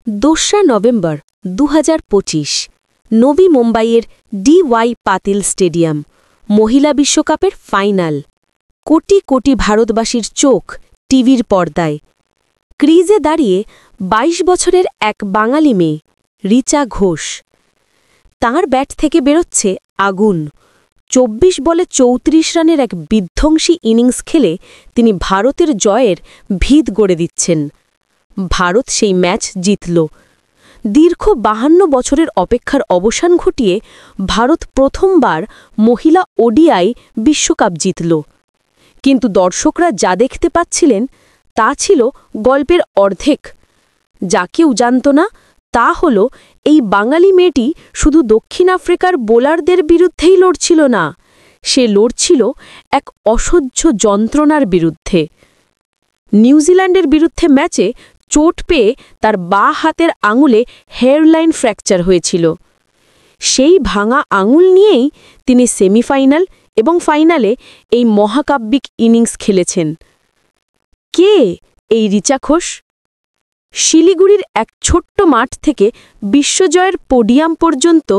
২রা নভেম্বর ২০২৫ নবী মুম্বাইয়ের ডি.ওয়াই পাতিল স্টেডিয়াম মহিলা বিশ্বকাপের ফাইনাল। কোটি কোটি ভারতবাসীর চোখ টিভির পর্দায়। ক্রিজে দাঁড়িয়ে ২২ বছরের এক বাঙালি মেয়ে রিচা ঘোষ। তাঁর ব্যাট থেকে বেরোচ্ছে আগুন। ২৪ বলে ৩৪ রানের এক বিধ্বংসী ইনিংস খেলে তিনি ভারতের জয়ের ভিত গড়ে দিচ্ছেন। ভারত সেই ম্যাচ জিতল। দীর্ঘ ৫২ বছরের অপেক্ষার অবসান ঘটিয়ে ভারত প্রথমবার মহিলা ওডিআই বিশ্বকাপ জিতল। কিন্তু দর্শকরা যা দেখতে পাচ্ছিলেন তা ছিল গল্পের অর্ধেক। যা কেউ জানত না তা হল এই বাঙালি মেয়েটি শুধু দক্ষিণ আফ্রিকার বোলারদের বিরুদ্ধেই লড়ছিল না, সে লড়ছিল এক অসহ্য যন্ত্রণার বিরুদ্ধে। নিউজিল্যান্ডের বিরুদ্ধে ম্যাচে চোট পেয়ে তার বাঁ হাতের আঙুলে হেয়ারলাইন ফ্র্যাকচার হয়েছিল। সেই ভাঙা আঙুল নিয়েই তিনি সেমিফাইনাল এবং ফাইনালে এই মহাকাব্যিক ইনিংস খেলেছেন। কে এই রিচা ঘোষ? শিলিগুড়ির এক ছোট্ট মাঠ থেকে বিশ্বজয়ের পোডিয়াম পর্যন্ত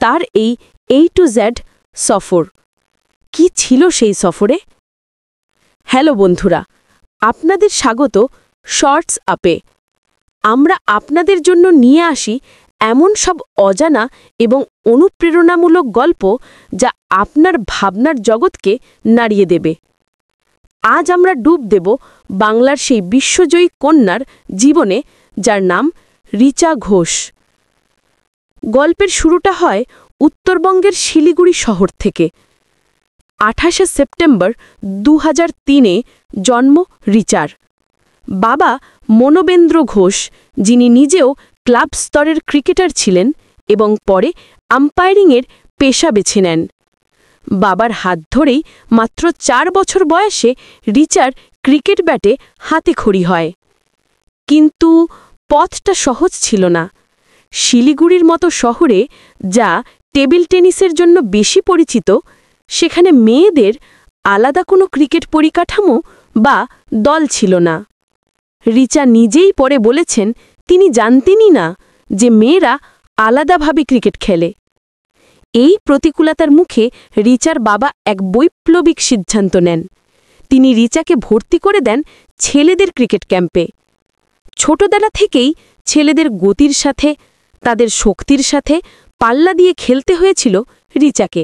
তার এই A to Z সফর। কি ছিল সেই সফরে? হ্যালো বন্ধুরা, আপনাদের স্বাগত শর্টস আপে। আমরা আপনাদের জন্য নিয়ে আসি এমন সব অজানা এবং অনুপ্রেরণামূলক গল্প যা আপনার ভাবনার জগৎকে নাড়িয়ে দেবে। আজ আমরা ডুব দেব বাংলার সেই বিশ্বজয়ী কন্যার জীবনে, যার নাম রিচা ঘোষ। গল্পের শুরুটা হয় উত্তরবঙ্গের শিলিগুড়ি শহর থেকে। ২৮শে সেপ্টেম্বর ২০০৩-এ জন্ম রিচার। বাবা মনোবেন্দ্র ঘোষ, যিনি নিজেও ক্লাব স্তরের ক্রিকেটার ছিলেন এবং পরে আম্পায়ারিংয়ের পেশা বেছে নেন। বাবার হাত ধরেই মাত্র ৪ বছর বয়সে রিচার ক্রিকেট ব্যাটে হাতে খড়ি হয়। কিন্তু পথটা সহজ ছিল না। শিলিগুড়ির মতো শহরে, যা টেবিল টেনিসের জন্য বেশি পরিচিত, সেখানে মেয়েদের আলাদা কোনো ক্রিকেট পরিকাঠামো বা দল ছিল না। রিচা নিজেই পরে বলেছেন তিনি জানতেনই না যে মেয়েরা আলাদাভাবে ক্রিকেট খেলে। এই প্রতিকূলতার মুখে রিচার বাবা এক বৈপ্লবিক সিদ্ধান্ত নেন। তিনি রিচাকে ভর্তি করে দেন ছেলেদের ক্রিকেট ক্যাম্পে। ছোটবেলা থেকেই ছেলেদের গতির সাথে, তাদের শক্তির সাথে পাল্লা দিয়ে খেলতে হয়েছিল রিচাকে।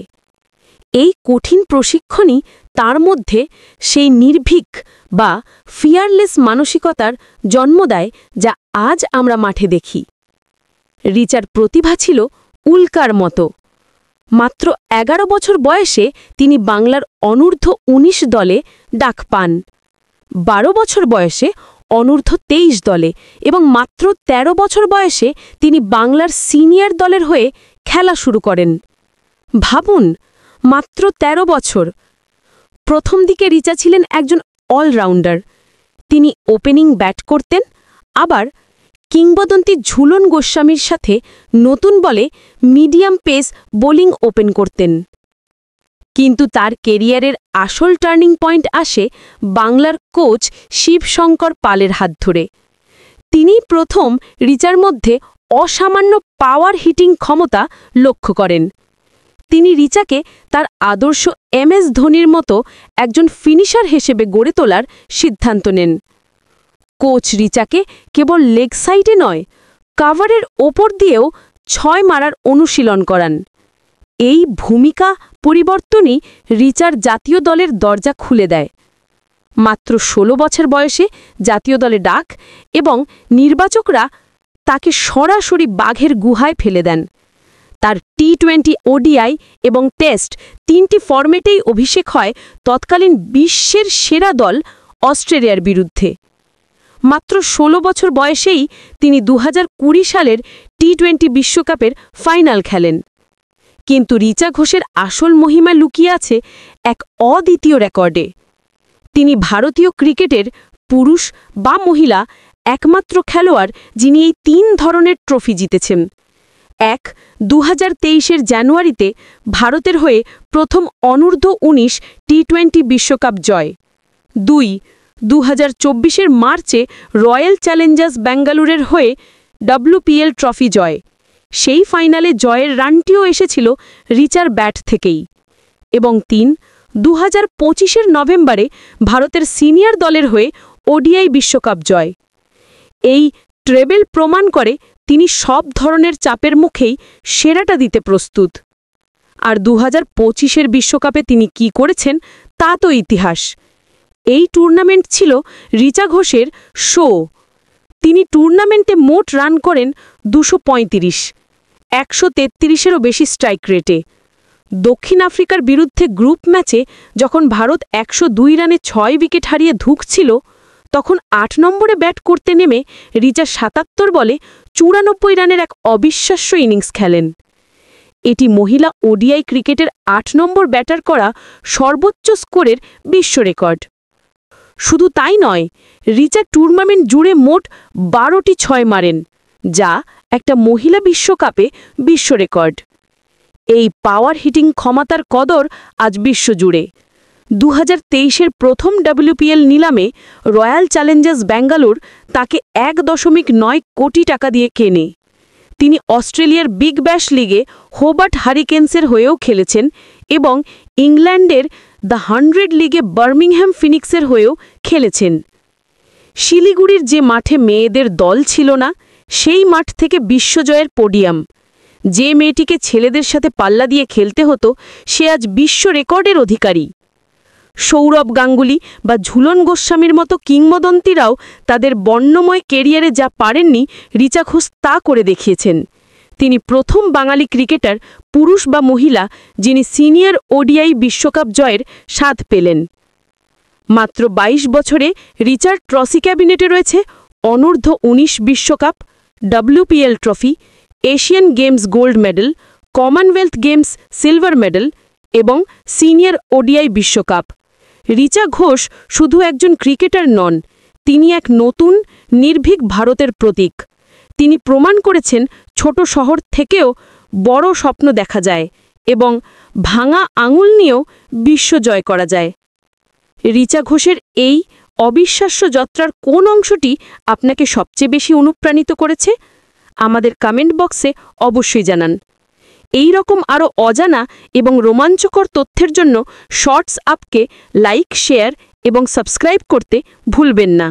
এই কঠিন প্রশিক্ষণই তার মধ্যে সেই নির্ভীক বা ফিয়ারলেস মানসিকতার জন্ম দেয় যা আজ আমরা মাঠে দেখি। রিচার প্রতিভা ছিল উল্কার মতো। মাত্র ১১ বছর বয়সে তিনি বাংলার অনূর্ধ্ব-১৯ দলে ডাক পান। ১২ বছর বয়সে অনূর্ধ্ব-২৩ দলে এবং মাত্র ১৩ বছর বয়সে তিনি বাংলার সিনিয়র দলের হয়ে খেলা শুরু করেন। ভাবুন, মাত্র ১৩ বছর। প্রথম দিকে রিচা ছিলেন একজন অলরাউন্ডার। তিনি ওপেনিং ব্যাট করতেন, আবার কিংবদন্তি ঝুলন গোস্বামীর সাথে নতুন বলে মিডিয়াম পেস বোলিং ওপেন করতেন। কিন্তু তার কেরিয়ারের আসল টার্নিং পয়েন্ট আসে বাংলার কোচ শিবশঙ্কর পালের হাত ধরে। তিনি প্রথম রিচার মধ্যে অসামান্য পাওয়ার হিটিং ক্ষমতা লক্ষ্য করেন। তিনি রিচাকে তার আদর্শ MS ধোনির মতো একজন ফিনিশার হিসেবে গড়ে তোলার সিদ্ধান্ত নেন। কোচ রিচাকে কেবল লেগ সাইডে নয়, কাভারের ওপর দিয়েও ৬ মারার অনুশীলন করান। এই ভূমিকা পরিবর্তনই রিচার জাতীয় দলের দরজা খুলে দেয়। মাত্র ১৬ বছর বয়সে জাতীয় দলে ডাক এবং নির্বাচকরা তাকে সরাসরি বাঘের গুহায় ফেলে দেন। তার T20, ODI এবং টেস্ট ৩টি ফরম্যাটেই অভিষেক হয় তৎকালীন বিশ্বের সেরা দল অস্ট্রেলিয়ার বিরুদ্ধে। মাত্র ১৬ বছর বয়সেই তিনি ২০২০ সালের T20 বিশ্বকাপের ফাইনাল খেলেন। কিন্তু রিচা ঘোষের আসল মহিমা লুকিয়ে আছে এক অদ্বিতীয় রেকর্ডে। তিনি ভারতীয় ক্রিকেটের পুরুষ বা মহিলা একমাত্র খেলোয়াড় যিনি এই ৩ ধরনের ট্রফি জিতেছেন। ১. ২০২৩-এর জানুয়ারিতে ভারতের হয়ে প্রথম অনূর্ধ্ব-১৯ T20 বিশ্বকাপ জয়। ২. ২০২৪-এর মার্চে রয়্যাল চ্যালেঞ্জার্স বেঙ্গালুরের হয়ে WPL ট্রফি জয়। সেই ফাইনালে জয়ের রানটিও এসেছিল রিচার ব্যাট থেকেই। এবং 2025 নভেম্বরে ভারতের সিনিয়র দলের হয়ে ওডিআই বিশ্বকাপ জয়। এই ট্রেবেল প্রমাণ করে তিনি সব ধরনের চাপের মুখেই সেরাটা দিতে প্রস্তুত। আর 2025 বিশ্বকাপে তিনি কি করেছেন তা তো ইতিহাস। এই টুর্নামেন্ট ছিল রিচা ঘোষের শো। তিনি টুর্নামেন্টে মোট রান করেন 235, 133-এরও বেশি স্ট্রাইক রেটে। দক্ষিণ আফ্রিকার বিরুদ্ধে গ্রুপ ম্যাচে যখন ভারত 102 রানে 6 উইকেট হারিয়ে ধুঁকছিল, তখন 8 নম্বরে ব্যাট করতে নেমে রিচা 77 বলে 94 রানের এক অবিশ্বাস্য ইনিংস খেলেন। এটি মহিলা ওডিআই ক্রিকেটের 8 নম্বর ব্যাটার করা সর্বোচ্চ স্কোরের বিশ্ব রেকর্ড। শুধু তাই নয়, রিচা টুর্নামেন্ট জুড়ে মোট 12টি 6 মারেন, যা একটা মহিলা বিশ্বকাপে বিশ্ব রেকর্ড। এই পাওয়ার হিটিং ক্ষমতার কদর আজ বিশ্বজুড়ে। 2023 প্রথম WPL নিলামে রয়্যাল চ্যালেঞ্জার্স ব্যাঙ্গালোর তাকে 1.9 কোটি টাকা দিয়ে কেনে। তিনি অস্ট্রেলিয়ার বিগ ব্যাশ লিগে হোবার্ট হারিকেন্সের হয়েও খেলেছেন এবং ইংল্যান্ডের দ্য 100 লিগে বার্মিংহ্যাম ফিনিক্সের হয়েও খেলেছেন। শিলিগুড়ির যে মাঠে মেয়েদের দল ছিল না, সেই মাঠ থেকে বিশ্বজয়ের পোডিয়াম। যে মেয়েটিকে ছেলেদের সাথে পাল্লা দিয়ে খেলতে হতো, সে আজ বিশ্ব রেকর্ডের অধিকারী। সৌরভ গাঙ্গুলি বা ঝুলন গোস্বামীর মতো কিংবদন্তিরাও তাদের বর্ণময় কেরিয়ারে যা পারেননি, রিচা ঘোষ তা করে দেখিয়েছেন। তিনি প্রথম বাঙালি ক্রিকেটার, পুরুষ বা মহিলা, যিনি সিনিয়র ওডিআই বিশ্বকাপ জয়ের স্বাদ পেলেন। মাত্র 22 বছরে রিচার ট্রফি ক্যাবিনেটে রয়েছে অনূর্ধ্ব 19 বিশ্বকাপ, WPL trophy, Asian games gold medal, Commonwealth games silver medal এবং সিনিয়র ওডিআই বিশ্বকাপ। রিচা ঘোষ শুধু একজন ক্রিকেটার নন, তিনি এক নতুন, নির্ভীক ভারতের প্রতীক। তিনি প্রমাণ করেছেন ছোট শহর থেকেও বড় স্বপ্ন দেখা যায় এবং ভাঙা আঙুল নিয়েও বিশ্ব জয় করা যায়। রিচা ঘোষের এই অবিশ্বাস্য যাত্রার কোন অংশটি আপনাকে সবচেয়ে বেশি অনুপ্রাণিত করেছে? আমাদের কমেন্ট বক্সে অবশ্যই জানান। এই রকম আরও অজানা এবং রোমাঞ্চকর তথ্যের জন্য শর্টস আপকে লাইক, শেয়ার এবং সাবস্ক্রাইব করতে ভুলবেন না।